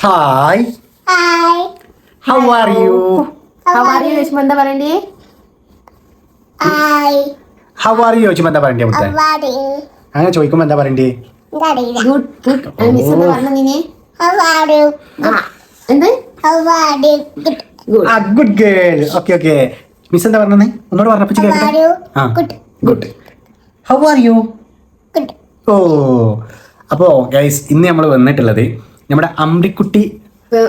Hi. Hi. How are you? How are you? Lakshmi എന്താ പറയണ്ടേ? Hi. How are you ചോദിക്കുമ്പോ എന്താ പറയണ്ടേ മുത്തേ? How are you? അങ്ങനെ ചോദിക്കുമ്പോ എന്താ പറയണ്ടേ? Daddy. Good, good. മിസ് എന്താ പറഞ്ഞ നീ? How are you? എന്ത്? How are you? Good. Good. ആ good girl. Okay okay. Miss എന്താ പറഞ്ഞേ? ഒന്നുകൂടെ പറഞ്ഞപ്പിച്ച് How are കേൾക്കട്ടെ. you? ആ Good. Good. How are you? Good. ഓ അപ്പോ ഗൈസ് ഇന്ന് നമ്മൾ വന്നിട്ടുള്ളത് നമ്മുടെ അമ്പിക്കുട്ടി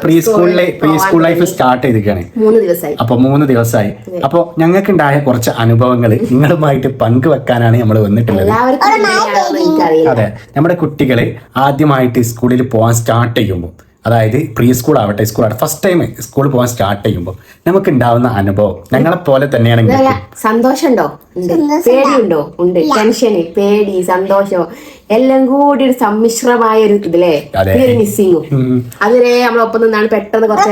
പ്രീ സ്കൂൾ ലൈഫ് സ്റ്റാർട്ട് ചെയ്തിരിക്കുകയാണ്. 3 ദിവസമായി. അപ്പൊ 3 ദിവസമായി. അപ്പൊ ഞങ്ങൾക്കുണ്ടായ കുറച്ച് അനുഭവങ്ങൾ നിങ്ങളുമായിട്ട് പങ്കുവെക്കാനാണ് നമ്മൾ വന്നിട്ടുള്ളത്. എല്ലാവർക്കും എങ്ങനെയാണെന്ന് എനിക്കറിയില്ല. അതെ, നമ്മുടെ കുട്ടികള് ആദ്യമായിട്ട് സ്കൂളിൽ പോകാൻ സ്റ്റാർട്ട് ചെയ്യുമ്പോൾ, അതായത് പ്രീ സ്കൂൾ ആവട്ടെ സ്കൂൾ ആവട്ടെ ഫസ്റ്റ് ടൈം സ്കൂളിൽ പോകാൻ സ്റ്റാർട്ട് ചെയ്യുമ്പോൾ നമുക്ക് ഉണ്ടാവുന്ന അനുഭവം ഞങ്ങളെ പോലെ തന്നെയാണ്. സന്തോഷമുണ്ടോ? ഉണ്ട്. പേടിയുണ്ടോ? ഉണ്ട്. ടെൻഷന്, പേടി, സന്തോഷം എല്ലാം കൂടി ഒരു സമ്മിശ്രമായ ഒരു ഇതില്ലേ, ഒരു മിസ്സിങ്ങും. അതുവരെ നമ്മളൊപ്പം നിന്നാണ് പെട്ടെന്ന് കുറച്ച്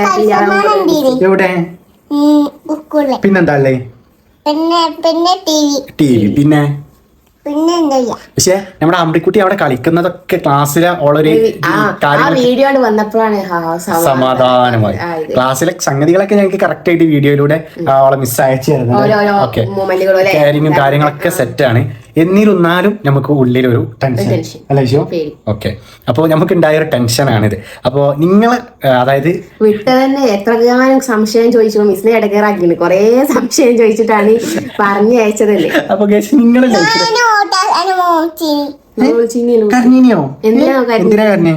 എവിടെ School. പിന്നെന്താ അല്ലേ പിന്നെ ടി വി പിന്നെ എന്താ പക്ഷെ നമ്മുടെ അമ്പിക്കുട്ടി അവിടെ കളിക്കുന്നതൊക്കെ ക്ലാസ്സിലെ ഓളൊരു വീഡിയോ വന്നപ്പോഴാണ് സമാധാനമായി. ക്ലാസ്സിലെ സംഗതികളൊക്കെ ഞങ്ങൾക്ക് കറക്റ്റ് ആയിട്ട് വീഡിയോയിലൂടെ അവളെ മിസ് അയച്ചു തരുന്നത്. ഓക്കെ, കാരിങ്ങും കാര്യങ്ങളൊക്കെ സെറ്റാണ്. എന്നിരുന്നാലും നമുക്ക് ഉള്ളിലൊരു ടെൻഷൻ അല്ലേ ശോ? ഓക്കെ, അപ്പോൾ നമുക്ക് ഉണ്ടായ ഒരു ടെൻഷനാണിത്. അപ്പോൾ നിങ്ങൾ അതായത് വിട്ട് തന്നെ എത്ര സംശയം ചോദിച്ചു മിസ്സിനെ ഇടക്കേറാക്കിണ്ട്, കൊറേ സംശയം ചോദിച്ചിട്ടാണ് പറഞ്ഞു അയച്ചതല്ലേ. അപ്പൊ നിങ്ങൾ കരഞ്ഞിനിയോ? എന്തിനാ കരഞ്ഞേ?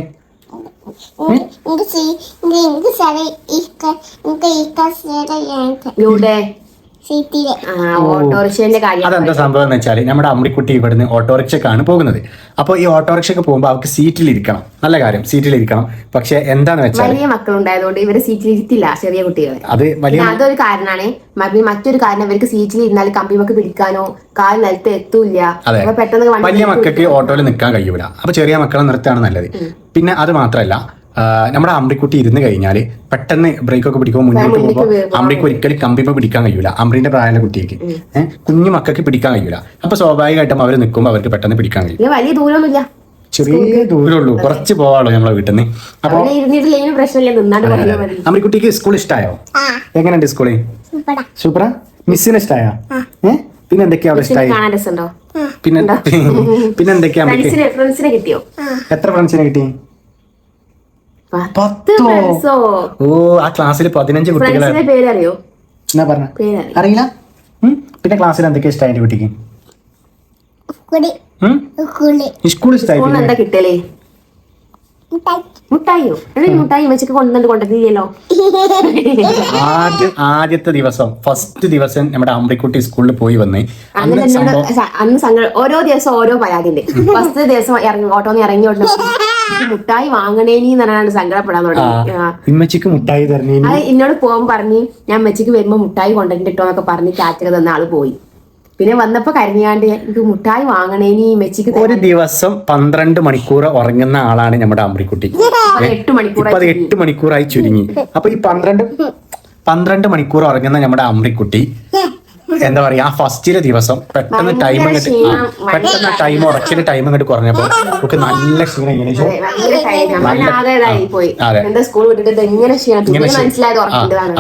ഓട്ടോറിക്ഷന്റെ കാര്യം അതെന്താ സംഭവം എന്ന് വെച്ചാൽ നമ്മുടെ അമ്മിക്കുട്ടി ഇവിടുന്ന് ഓട്ടോറിക്ഷക്കാണ് പോകുന്നത്. അപ്പോൾ ഈ ഓട്ടോറിക്ഷക്ക് പോകുമ്പോൾ അവർക്ക് സീറ്റിലിരിക്കണം. നല്ല കാര്യം, സീറ്റിലിരിക്കണം. പക്ഷെ എന്താന്ന് വെച്ചാൽ വലിയ മക്കളുണ്ടായതുകൊണ്ട് ഇവര് സീറ്റിൽ ഇരുത്തില്ല ചെറിയ കുട്ടികളെ. അത് വലിയ അതൊരു കാരണമാണ്. മറ്റൊരു കാരണം ഇവർക്ക് സീറ്റിൽ ഇരുന്നാൽ കമ്പിമൊക്കെ പിടിക്കാനോ കാൽ നിലത്ത് എത്തൂല്ല. പെട്ടെന്ന് വലിയ മക്കൾക്ക് ഓട്ടോയിൽ നിൽക്കാൻ കഴിയൂല. അപ്പൊ ചെറിയ മക്കളെ നിർത്താണ് നല്ലത്. പിന്നെ അത് മാത്രമല്ല, നമ്മുടെ അമ്പിക്കുട്ടി ഇരുന്ന് കഴിഞ്ഞാൽ പെട്ടെന്ന് ബ്രേക്കൊക്കെ പിടിക്കുമ്പോൾ മുന്നോട്ട് പോകുമ്പോൾ അമ്പിക്ക് ഒരിക്കലും കമ്പിപ്പോ പിടിക്കാൻ കഴിയൂല. അമ്പിന്റെ പ്രായമുള്ള കുട്ടിക്ക് കുഞ്ഞു മക്കൾക്ക് പിടിക്കാൻ കഴിയൂല. അപ്പൊ സ്വാഭാവികമായിട്ടും അവർ നിൽക്കുമ്പോൾ അവർക്ക് പെട്ടെന്ന് പിടിക്കാൻ കഴിയും. വലിയ ദൂരമൊന്നുമില്ല, ചെറിയ ദൂരമുള്ളൂ, കുറച്ച് പോവാളൂ നമ്മളെ വീട്ടിൽ നിന്ന്. അപ്പൊ അമ്പിക്കുട്ടിക്ക് സ്കൂൾ ഇഷ്ടമായോ? എങ്ങനെയുണ്ട് സ്കൂളിൽ? സൂപ്പറാ? മിസ്സിന് ഇഷ്ടമായോ? പിന്നെ എന്തൊക്കെയാ അവിടെ ഇഷ്ടമായി? പിന്നെ എന്തൊക്കെയാ? എത്ര ഫ്രണ്ട്സിനെ കിട്ടി? 10. ഓ, ആ ക്ലാസ്സിൽ 15 കുട്ടികളാണ്. പേരറിയോ? എന്നാ പറഞ്ഞ അറിയില്ല. പിന്നെ ക്ലാസ്സിൽ എന്തൊക്കെയാ ഇഷ്ടമായി കുട്ടിക്ക്? സ്കൂൾ ഇഷ്ടമായി. എന്താ കിട്ടലേ? മുട്ടായിയോ? മുട്ടായി വെച്ചൊക്കെ കൊണ്ടുവന്നില്ലല്ലോ. ആദ്യത്തെ ദിവസം ഫസ്റ്റ് ദിവസം നമ്മുടെ അമ്പിക്കുട്ടി സ്കൂളിൽ പോയി വന്നേ. അന്ന് ഓരോ ദിവസം ഓരോ പരാതി ഉണ്ട്. ഫസ്റ്റ് ദിവസം ഓട്ടോന്ന് ഇറങ്ങി മുട്ടായി വാങ്ങണേനി എന്നാണ് സങ്കടപ്പെടാൻ തുടങ്ങി. ഇമ്മച്ചിക്ക് മുട്ടായി തരണേ. അത് എന്നോട് പോകാൻ പറഞ്ഞ് ഞാൻ അമ്മച്ചിക്ക് വരുമ്പോ മുട്ടായി കൊണ്ടിട്ടോ എന്നൊക്കെ പറഞ്ഞ് ചാച്ചക തന്ന ആള് പോയി. പിന്നെ വന്നപ്പോ കരഞ്ഞാണ്ട് എനിക്ക് മുട്ടായി വാങ്ങണേനി മെച്ചിക്ക്. ഒരു ദിവസം 12 മണിക്കൂർ ഉറങ്ങുന്ന ആളാണ് നമ്മുടെ അമ്പിക്കുട്ടി. 8 മണിക്കൂറായി ചുരുങ്ങി. അപ്പൊ ഈ 12 മണിക്കൂർ ഉറങ്ങുന്ന നമ്മുടെ അമ്പിക്കുട്ടി എന്താ പറയാ, ആ ഫസ്റ്റിലെ ദിവസം പെട്ടെന്ന് ടൈം ഉറച്ചില് ടൈം അങ്ങോട്ട് കുറഞ്ഞപ്പോ നമുക്ക് നല്ല ക്ഷീണം.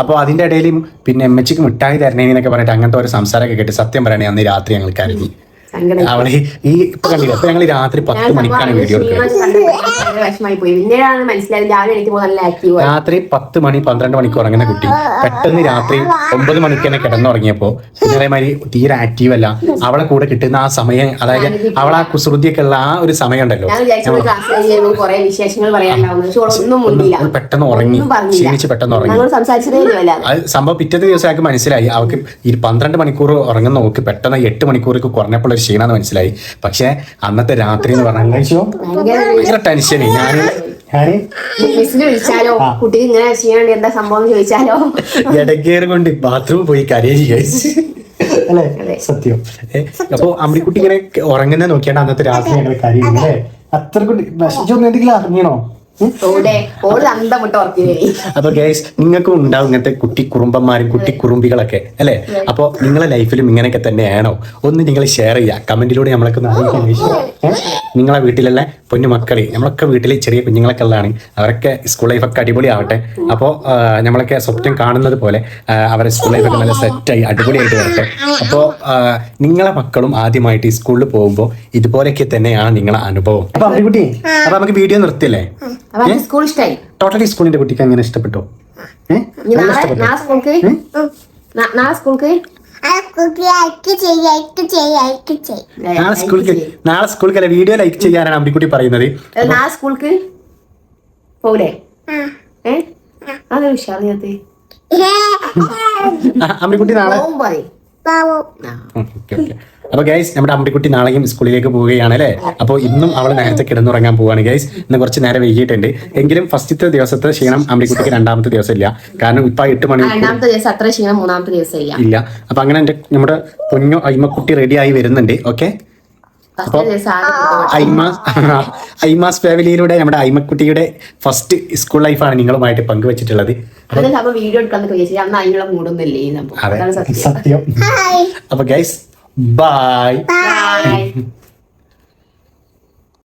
അപ്പൊ അതിന്റെ ഇടയിൽ പിന്നെ എമ്മച്ചിക്ക് മിഠായി തരണേന്നൊക്കെ പറഞ്ഞിട്ട് അങ്ങനത്തെ ഒരു സംസാരമൊക്കെ കേട്ട് സത്യം പറയണേ അന്ന് രാത്രി ഞങ്ങൾ കരഞ്ഞു. അവള് ഇപ്പൊ കണ്ടില്ല. അപ്പൊ ഞങ്ങൾ രാത്രി 10 മണിക്കാണ് വീഡിയോ രാത്രി 10 മണി 12 മണിക്ക് ഉറങ്ങുന്ന കുട്ടി പെട്ടെന്ന് രാത്രി 9 മണിക്ക് തന്നെ കിടന്നുറങ്ങിയപ്പോ പിന്നെ അതേമാതിരി തീരെ ആക്റ്റീവ് അല്ല. അവളെ കൂടെ കിട്ടുന്ന ആ സമയം, അതായത് അവളെ ആ കുസൃതിയൊക്കെ ഉള്ള ആ ഒരു സമയം ഉണ്ടല്ലോ, പെട്ടെന്ന് ഉറങ്ങി ക്ഷീണിച്ച് പെട്ടെന്ന് ഉറങ്ങി. അത് സംഭവം പിറ്റത്തെ ദിവസം അയാൾക്ക് മനസ്സിലായി അവൾക്ക് ഈ 12 മണിക്കൂർ ഉറങ്ങുന്ന നോക്ക് പെട്ടെന്ന് 8 മണിക്കൂർക്ക് കുറഞ്ഞപ്പോൾ ക്ഷീണമെന്ന് മനസ്സിലായി. പക്ഷെ അന്നത്തെ രാത്രി എന്ന് പറഞ്ഞാൽ ഭയങ്കര ടെൻഷന്. ഇടക്കേറ് കൊണ്ട് ബാത്റൂമിൽ പോയി കരയുക അല്ലേ? സത്യം. അപ്പൊ അമ്മിക്കുട്ടി ഇങ്ങനെ ഉറങ്ങുന്ന നോക്കിയാണ് അന്നത്തെ രാത്രി ഞങ്ങൾ കരയുന്നത് അല്ലേ? അത്ര കുട്ടി എന്തെങ്കിലും അറിഞ്ഞോ? ഓള് അന്തം വിട്ട് ഉറക്കി. അപ്പൊ ഗൈസ് നിങ്ങൾക്കും ഉണ്ടാവും ഇങ്ങനത്തെ കുട്ടി കുറുമ്പന്മാരും കുട്ടി കുറുമ്പികളൊക്കെ അല്ലെ? അപ്പൊ നിങ്ങളെ ലൈഫിലും ഇങ്ങനെയൊക്കെ തന്നെയാണോ? ഒന്ന് നിങ്ങൾ ഷെയർ ചെയ്യുക കമന്റിലൂടെ. നമ്മളൊക്കെ നിങ്ങളെ വീട്ടിലുള്ള പൊന്നു മക്കളെ, നമ്മളൊക്കെ വീട്ടിൽ ചെറിയ കുഞ്ഞുങ്ങളൊക്കെ ഉള്ളതാണ്. അവരൊക്കെ സ്കൂൾ ലൈഫൊക്കെ അടിപൊളിയാവട്ടെ. അപ്പോൾ നമ്മളൊക്കെ സ്വപ്നം കാണുന്നത് പോലെ അവരെ സ്കൂൾ ലൈഫൊക്കെ നല്ല സെറ്റായി അടിപൊളിയായിട്ട് വരട്ടെ. അപ്പോൾ നിങ്ങളെ മക്കളും ആദ്യമായിട്ട് ഈ സ്കൂളിൽ പോകുമ്പോൾ ഇതുപോലെയൊക്കെ തന്നെയാണ് നിങ്ങളെ അനുഭവം. അപ്പൊ അമ്മിക്കുട്ടി, അപ്പൊ നമുക്ക് വീഡിയോ നിർത്തിയല്ലേ? സ്കൂൾ ഇഷ്ടായി ടോട്ടലി സ്കൂളിന്റെ കുട്ടിക്ക് എങ്ങനെ ഇഷ്ടപ്പെട്ടോ? നാളെ സ്കൂൾക്ക് നാളെ സ്കൂൾക്ക് വീഡിയോ ലൈക്ക് ചെയ്യാനാണ് അമ്മിക്കുട്ടി പറയുന്നത്. നാളെ സ്കൂൾക്ക് പോകൂലേ? അത് ഉഷാറിയാത്ത അമ്മിക്കുട്ടി നാളെ. അപ്പൊ ഗൈസ് നമ്മുടെ അമ്പിക്കുട്ടി നാളെയും സ്കൂളിലേക്ക് പോവുകയാണ് അല്ലേ? അപ്പോൾ ഇന്നും അവൾ നേരത്തെ കിടന്നുറങ്ങാൻ പോവാണ് ഗൈസ്. ഇന്ന് കുറച്ച് നേരം വൈകിട്ടുണ്ട്. എങ്കിലും ഫസ്റ്റത്തെ ദിവസത്തെ ക്ഷീണം അമ്പിക്കുട്ടിക്ക് രണ്ടാമത്തെ ദിവസം ഇല്ല. കാരണം ഇപ്പൊ 8 മണി അത്ര ക്ഷീണം മൂന്നാമത്തെ ദിവസം ഇല്ല. അപ്പൊ അങ്ങനെ നമ്മുടെ കുഞ്ഞു അയ്മക്കുട്ടി റെഡി ആയി വരുന്നുണ്ട്. ഓക്കെ, അപ്പൊ ഐമാസ് ഫാമിലിയിലൂടെ നമ്മുടെ അയ്മക്കുട്ടിയുടെ ഫസ്റ്റ് സ്കൂൾ ലൈഫാണ് നിങ്ങളുമായിട്ട് പങ്കുവച്ചിട്ടുള്ളത്. വീഡിയോ എടുക്കാൻ മൂടൊന്നുമില്ലേ? സത്യം. അപ്പൊ ഗൈസ് ബൈ.